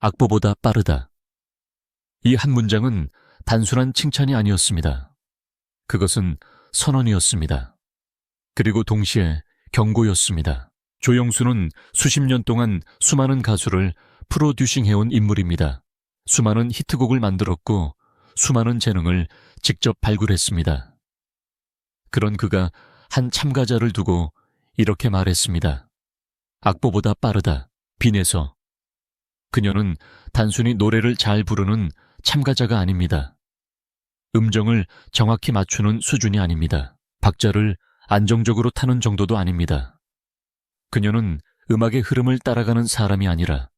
악보보다 빠르다. 이 한 문장은 단순한 칭찬이 아니었습니다. 그것은 선언이었습니다. 그리고 동시에 경고였습니다. 조영수는 수십 년 동안 수많은 가수를 프로듀싱해온 인물입니다. 수많은 히트곡을 만들었고 수많은 재능을 직접 발굴했습니다. 그런 그가 한 참가자를 두고 이렇게 말했습니다. 악보보다 빠르다. 빈에서. 그녀는 단순히 노래를 잘 부르는 참가자가 아닙니다. 음정을 정확히 맞추는 수준이 아닙니다. 박자를 안정적으로 타는 정도도 아닙니다. 그녀는 음악의 흐름을 따라가는 사람이 아니라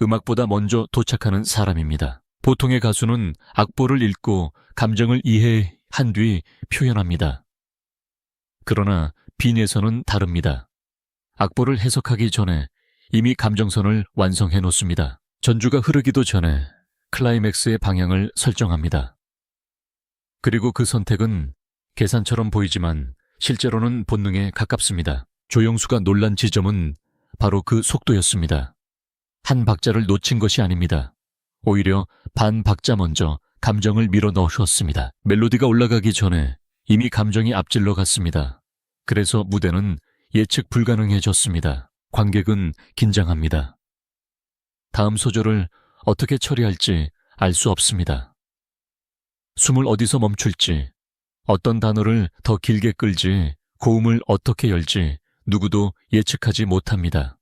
음악보다 먼저 도착하는 사람입니다. 보통의 가수는 악보를 읽고 감정을 이해한 뒤 표현합니다. 그러나 빈에서는 다릅니다. 악보를 해석하기 전에 이미 감정선을 완성해 놓습니다. 전주가 흐르기도 전에 클라이맥스의 방향을 설정합니다. 그리고 그 선택은 계산처럼 보이지만 실제로는 본능에 가깝습니다. 조영수가 놀란 지점은 바로 그 속도였습니다. 한 박자를 놓친 것이 아닙니다. 오히려 반 박자 먼저 감정을 밀어 넣으셨습니다. 멜로디가 올라가기 전에 이미 감정이 앞질러 갔습니다. 그래서 무대는 예측 불가능해졌습니다. 관객은 긴장합니다. 다음 소절을 어떻게 처리할지 알 수 없습니다. 숨을 어디서 멈출지, 어떤 단어를 더 길게 끌지, 고음을 어떻게 열지 누구도 예측하지 못합니다.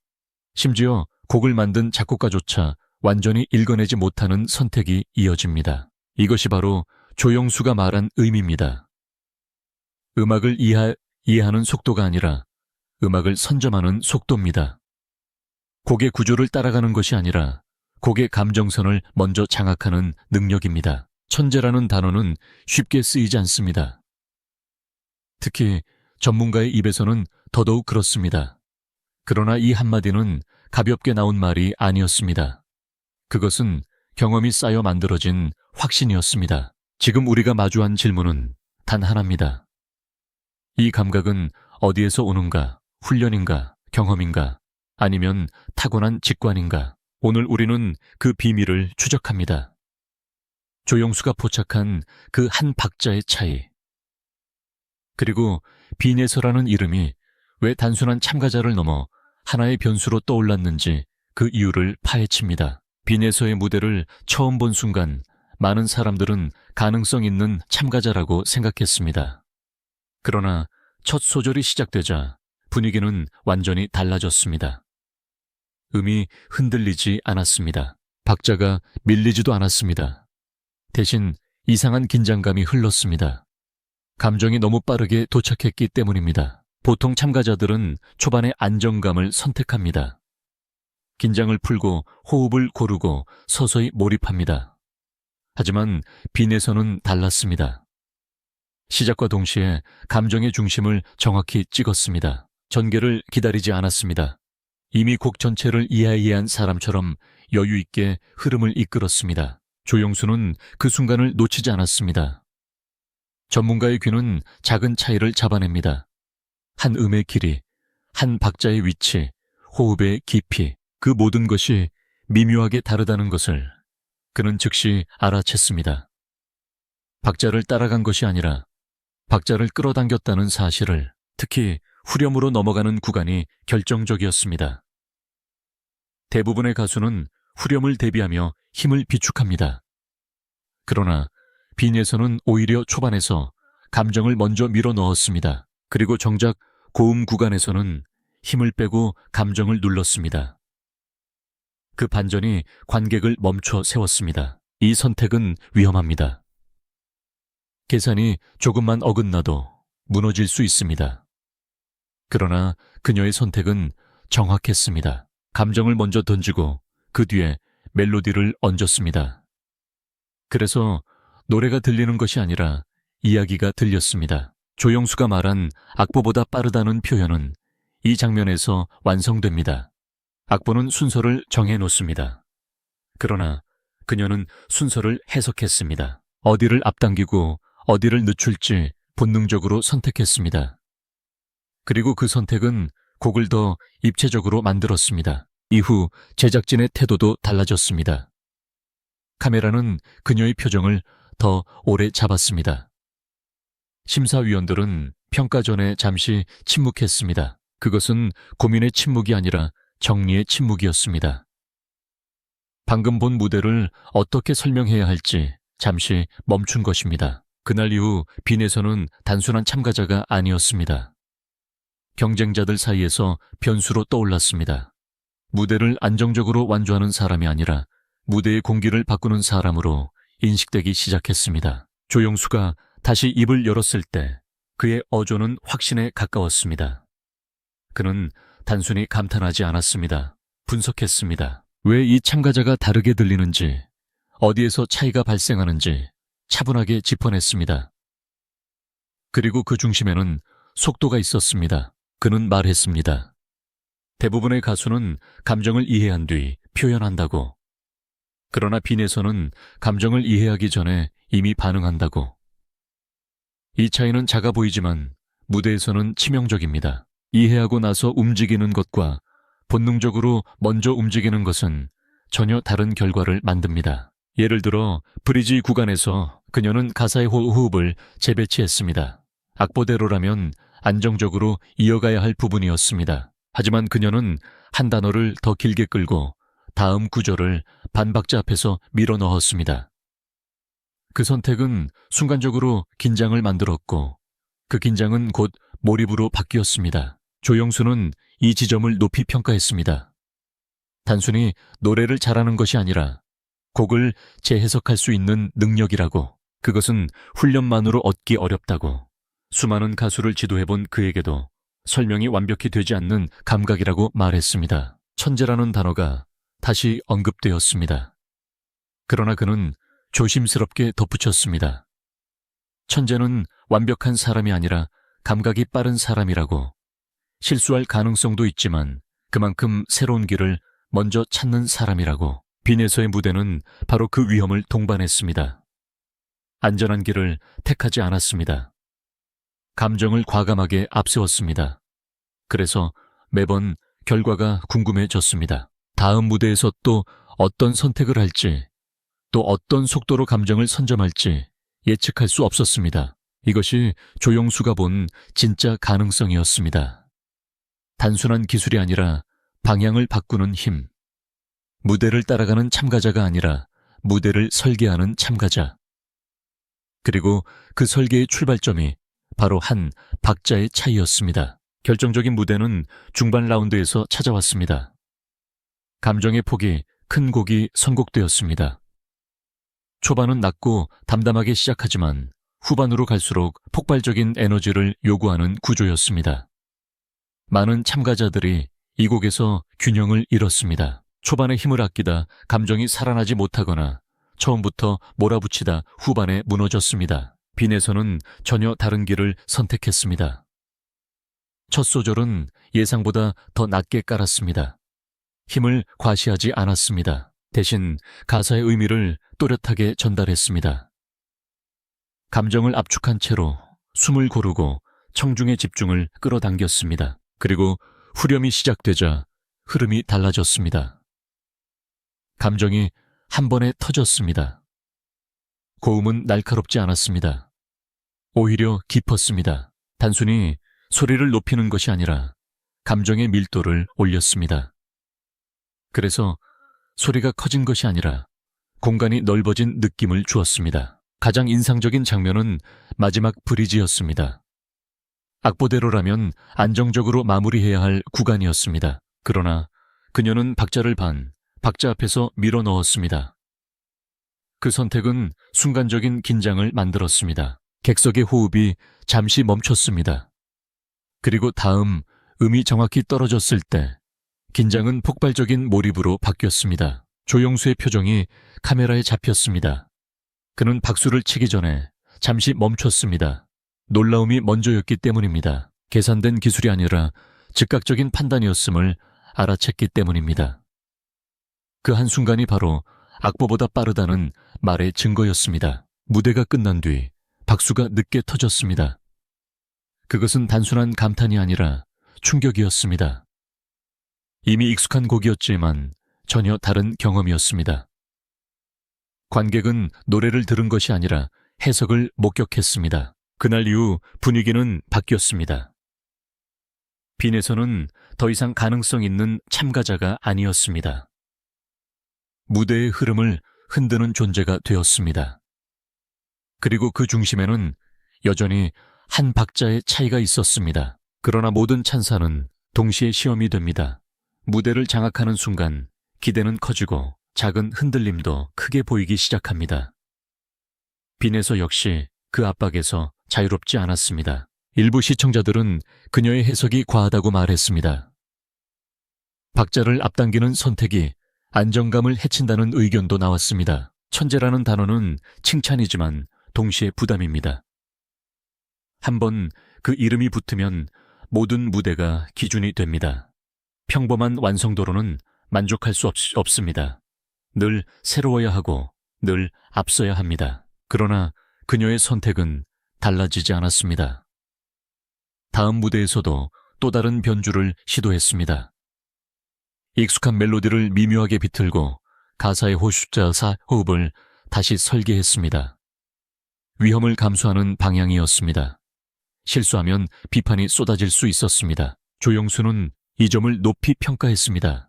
심지어 곡을 만든 작곡가조차 완전히 읽어내지 못하는 선택이 이어집니다. 이것이 바로 조영수가 말한 의미입니다. 음악을 이해하는 속도가 아니라 음악을 선점하는 속도입니다. 곡의 구조를 따라가는 것이 아니라 곡의 감정선을 먼저 장악하는 능력입니다. 천재라는 단어는 쉽게 쓰이지 않습니다. 특히 전문가의 입에서는 더더욱 그렇습니다. 그러나 이 한마디는 가볍게 나온 말이 아니었습니다. 그것은 경험이 쌓여 만들어진 확신이었습니다. 지금 우리가 마주한 질문은 단 하나입니다. 이 감각은 어디에서 오는가? 훈련인가? 경험인가? 아니면 타고난 직관인가? 오늘 우리는 그 비밀을 추적합니다. 조영수가 포착한 그 한 박자의 차이. 그리고 빈에서라는 이름이 왜 단순한 참가자를 넘어 하나의 변수로 떠올랐는지 그 이유를 파헤칩니다. 빈에서의 무대를 처음 본 순간 많은 사람들은 가능성 있는 참가자라고 생각했습니다. 그러나 첫 소절이 시작되자 분위기는 완전히 달라졌습니다. 음이 흔들리지 않았습니다. 박자가 밀리지도 않았습니다. 대신 이상한 긴장감이 흘렀습니다. 감정이 너무 빠르게 도착했기 때문입니다. 보통 참가자들은 초반에 안정감을 선택합니다. 긴장을 풀고 호흡을 고르고 서서히 몰입합니다. 하지만 빈에서는 달랐습니다. 시작과 동시에 감정의 중심을 정확히 찍었습니다. 전개를 기다리지 않았습니다. 이미 곡 전체를 이해한 사람처럼 여유 있게 흐름을 이끌었습니다. 조영수는 그 순간을 놓치지 않았습니다. 전문가의 귀는 작은 차이를 잡아냅니다. 한 음의 길이, 한 박자의 위치, 호흡의 깊이, 그 모든 것이 미묘하게 다르다는 것을 그는 즉시 알아챘습니다. 박자를 따라간 것이 아니라 박자를 끌어당겼다는 사실을, 특히 후렴으로 넘어가는 구간이 결정적이었습니다. 대부분의 가수는 후렴을 대비하며 힘을 비축합니다. 그러나 빈에서는 오히려 초반에서 감정을 먼저 밀어 넣었습니다. 그리고 정작 고음 구간에서는 힘을 빼고 감정을 눌렀습니다. 그 반전이 관객을 멈춰 세웠습니다. 이 선택은 위험합니다. 계산이 조금만 어긋나도 무너질 수 있습니다. 그러나 그녀의 선택은 정확했습니다. 감정을 먼저 던지고 그 뒤에 멜로디를 얹었습니다. 그래서 노래가 들리는 것이 아니라 이야기가 들렸습니다. 조영수가 말한 악보보다 빠르다는 표현은 이 장면에서 완성됩니다. 악보는 순서를 정해놓습니다. 그러나 그녀는 순서를 해석했습니다. 어디를 앞당기고 어디를 늦출지 본능적으로 선택했습니다. 그리고 그 선택은 곡을 더 입체적으로 만들었습니다. 이후 제작진의 태도도 달라졌습니다. 카메라는 그녀의 표정을 더 오래 잡았습니다. 심사위원들은 평가 전에 잠시 침묵했습니다. 그것은 고민의 침묵이 아니라 정리의 침묵이었습니다. 방금 본 무대를 어떻게 설명해야 할지 잠시 멈춘 것입니다. 그날 이후 빈에서는 단순한 참가자가 아니었습니다. 경쟁자들 사이에서 변수로 떠올랐습니다. 무대를 안정적으로 완주하는 사람이 아니라 무대의 공기를 바꾸는 사람으로 인식되기 시작했습니다. 조영수가 다시 입을 열었을 때 그의 어조는 확신에 가까웠습니다. 그는 단순히 감탄하지 않았습니다. 분석했습니다. 왜 이 참가자가 다르게 들리는지, 어디에서 차이가 발생하는지 차분하게 짚어냈습니다. 그리고 그 중심에는 속도가 있었습니다. 그는 말했습니다. 대부분의 가수는 감정을 이해한 뒤 표현한다고. 그러나 빈에서는 감정을 이해하기 전에 이미 반응한다고. 이 차이는 작아 보이지만 무대에서는 치명적입니다. 이해하고 나서 움직이는 것과 본능적으로 먼저 움직이는 것은 전혀 다른 결과를 만듭니다. 예를 들어 브리지 구간에서 그녀는 가사의 호흡을 재배치했습니다. 악보대로라면 안정적으로 이어가야 할 부분이었습니다. 하지만 그녀는 한 단어를 더 길게 끌고 다음 구절을 반박자 앞에서 밀어 넣었습니다. 그 선택은 순간적으로 긴장을 만들었고 그 긴장은 곧 몰입으로 바뀌었습니다. 조영수는 이 지점을 높이 평가했습니다. 단순히 노래를 잘하는 것이 아니라 곡을 재해석할 수 있는 능력이라고, 그것은 훈련만으로 얻기 어렵다고, 수많은 가수를 지도해본 그에게도 설명이 완벽히 되지 않는 감각이라고 말했습니다. 천재라는 단어가 다시 언급되었습니다. 그러나 그는 조심스럽게 덧붙였습니다. 천재는 완벽한 사람이 아니라 감각이 빠른 사람이라고. 실수할 가능성도 있지만 그만큼 새로운 길을 먼저 찾는 사람이라고. 빈에서의 무대는 바로 그 위험을 동반했습니다. 안전한 길을 택하지 않았습니다. 감정을 과감하게 앞세웠습니다. 그래서 매번 결과가 궁금해졌습니다. 다음 무대에서 또 어떤 선택을 할지, 또 어떤 속도로 감정을 선점할지 예측할 수 없었습니다. 이것이 조영수가 본 진짜 가능성이었습니다. 단순한 기술이 아니라 방향을 바꾸는 힘. 무대를 따라가는 참가자가 아니라 무대를 설계하는 참가자. 그리고 그 설계의 출발점이 바로 한 박자의 차이였습니다. 결정적인 무대는 중반 라운드에서 찾아왔습니다. 감정의 폭이 큰 곡이 선곡되었습니다. 초반은 낮고 담담하게 시작하지만 후반으로 갈수록 폭발적인 에너지를 요구하는 구조였습니다. 많은 참가자들이 이 곡에서 균형을 잃었습니다. 초반에 힘을 아끼다 감정이 살아나지 못하거나 처음부터 몰아붙이다 후반에 무너졌습니다. 빈에서는 전혀 다른 길을 선택했습니다. 첫 소절은 예상보다 더 낮게 깔았습니다. 힘을 과시하지 않았습니다. 대신 가사의 의미를 또렷하게 전달했습니다. 감정을 압축한 채로 숨을 고르고 청중의 집중을 끌어당겼습니다. 그리고 후렴이 시작되자 흐름이 달라졌습니다. 감정이 한 번에 터졌습니다. 고음은 날카롭지 않았습니다. 오히려 깊었습니다. 단순히 소리를 높이는 것이 아니라 감정의 밀도를 올렸습니다. 그래서 소리가 커진 것이 아니라 공간이 넓어진 느낌을 주었습니다. 가장 인상적인 장면은 마지막 브리지였습니다. 악보대로라면 안정적으로 마무리해야 할 구간이었습니다. 그러나 그녀는 박자를 박자 앞에서 밀어 넣었습니다. 그 선택은 순간적인 긴장을 만들었습니다. 객석의 호흡이 잠시 멈췄습니다. 그리고 다음 음이 정확히 떨어졌을 때 긴장은 폭발적인 몰입으로 바뀌었습니다. 조영수의 표정이 카메라에 잡혔습니다. 그는 박수를 치기 전에 잠시 멈췄습니다. 놀라움이 먼저였기 때문입니다. 계산된 기술이 아니라 즉각적인 판단이었음을 알아챘기 때문입니다. 그 한순간이 바로 악보보다 빠르다는 말의 증거였습니다. 무대가 끝난 뒤 박수가 늦게 터졌습니다. 그것은 단순한 감탄이 아니라 충격이었습니다. 이미 익숙한 곡이었지만 전혀 다른 경험이었습니다. 관객은 노래를 들은 것이 아니라 해석을 목격했습니다. 그날 이후 분위기는 바뀌었습니다. 빈에서는 더 이상 가능성 있는 참가자가 아니었습니다. 무대의 흐름을 흔드는 존재가 되었습니다. 그리고 그 중심에는 여전히 한 박자의 차이가 있었습니다. 그러나 모든 찬사는 동시에 시험이 됩니다. 무대를 장악하는 순간 기대는 커지고 작은 흔들림도 크게 보이기 시작합니다. 빈에서 역시 그 압박에서 자유롭지 않았습니다. 일부 시청자들은 그녀의 해석이 과하다고 말했습니다. 박자를 앞당기는 선택이 안정감을 해친다는 의견도 나왔습니다. 천재라는 단어는 칭찬이지만 동시에 부담입니다. 한번 그 이름이 붙으면 모든 무대가 기준이 됩니다. 평범한 완성도로는 만족할 수 없습니다. 늘 새로워야 하고 늘 앞서야 합니다. 그러나 그녀의 선택은 달라지지 않았습니다. 다음 무대에서도 또 다른 변주를 시도했습니다. 익숙한 멜로디를 미묘하게 비틀고 가사의 호흡자 호흡을 다시 설계했습니다. 위험을 감수하는 방향이었습니다. 실수하면 비판이 쏟아질 수 있었습니다. 조영수는 이 점을 높이 평가했습니다.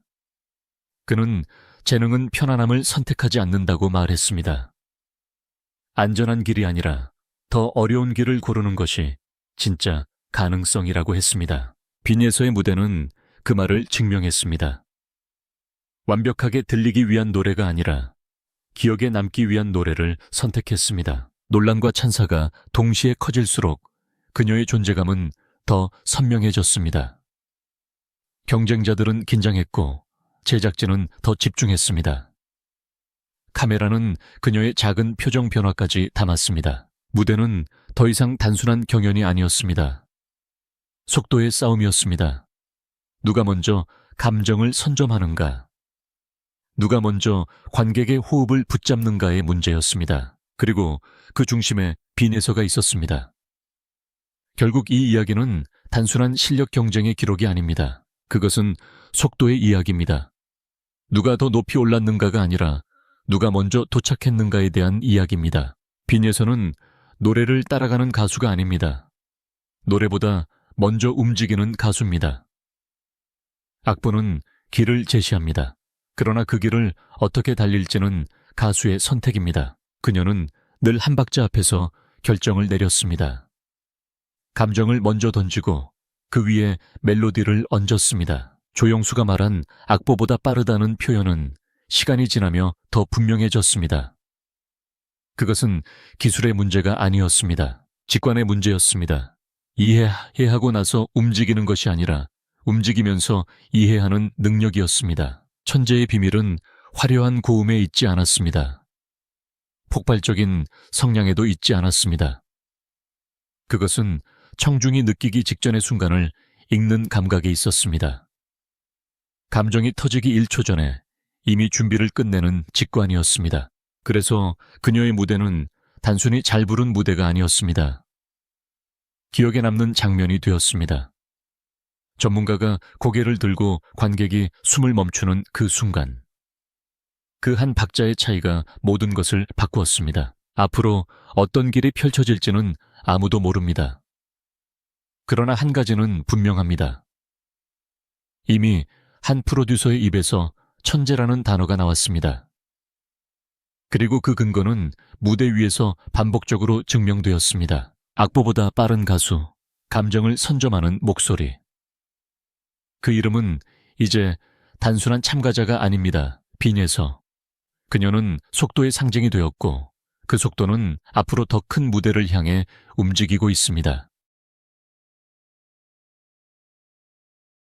그는 재능은 편안함을 선택하지 않는다고 말했습니다. 안전한 길이 아니라 더 어려운 길을 고르는 것이 진짜 가능성이라고 했습니다. 빈에서의 무대는 그 말을 증명했습니다. 완벽하게 들리기 위한 노래가 아니라 기억에 남기 위한 노래를 선택했습니다. 논란과 찬사가 동시에 커질수록 그녀의 존재감은 더 선명해졌습니다. 경쟁자들은 긴장했고 제작진은 더 집중했습니다. 카메라는 그녀의 작은 표정 변화까지 담았습니다. 무대는 더 이상 단순한 경연이 아니었습니다. 속도의 싸움이었습니다. 누가 먼저 감정을 선점하는가? 누가 먼저 관객의 호흡을 붙잡는가의 문제였습니다. 그리고 그 중심에 빈에서가 있었습니다. 결국 이 이야기는 단순한 실력 경쟁의 기록이 아닙니다. 그것은 속도의 이야기입니다. 누가 더 높이 올랐는가가 아니라 누가 먼저 도착했는가에 대한 이야기입니다. 빈에서는 노래를 따라가는 가수가 아닙니다. 노래보다 먼저 움직이는 가수입니다. 악보는 길을 제시합니다. 그러나 그 길을 어떻게 달릴지는 가수의 선택입니다. 그녀는 늘 한 박자 앞에서 결정을 내렸습니다. 감정을 먼저 던지고 그 위에 멜로디를 얹었습니다. 조영수가 말한 악보보다 빠르다는 표현은 시간이 지나며 더 분명해졌습니다. 그것은 기술의 문제가 아니었습니다. 직관의 문제였습니다. 이해하고 나서 움직이는 것이 아니라 움직이면서 이해하는 능력이었습니다. 천재의 비밀은 화려한 고음에 있지 않았습니다. 폭발적인 성량에도 있지 않았습니다. 그것은 청중이 느끼기 직전의 순간을 읽는 감각에 있었습니다. 감정이 터지기 1초 전에 이미 준비를 끝내는 직관이었습니다. 그래서 그녀의 무대는 단순히 잘 부른 무대가 아니었습니다. 기억에 남는 장면이 되었습니다. 전문가가 고개를 들고 관객이 숨을 멈추는 그 순간. 그 한 박자의 차이가 모든 것을 바꾸었습니다. 앞으로 어떤 길이 펼쳐질지는 아무도 모릅니다. 그러나 한 가지는 분명합니다. 이미 한 프로듀서의 입에서 천재라는 단어가 나왔습니다. 그리고 그 근거는 무대 위에서 반복적으로 증명되었습니다. 악보보다 빠른 가수, 감정을 선점하는 목소리. 그 이름은 이제 단순한 참가자가 아닙니다. 빈에서. 그녀는 속도의 상징이 되었고 그 속도는 앞으로 더 큰 무대를 향해 움직이고 있습니다.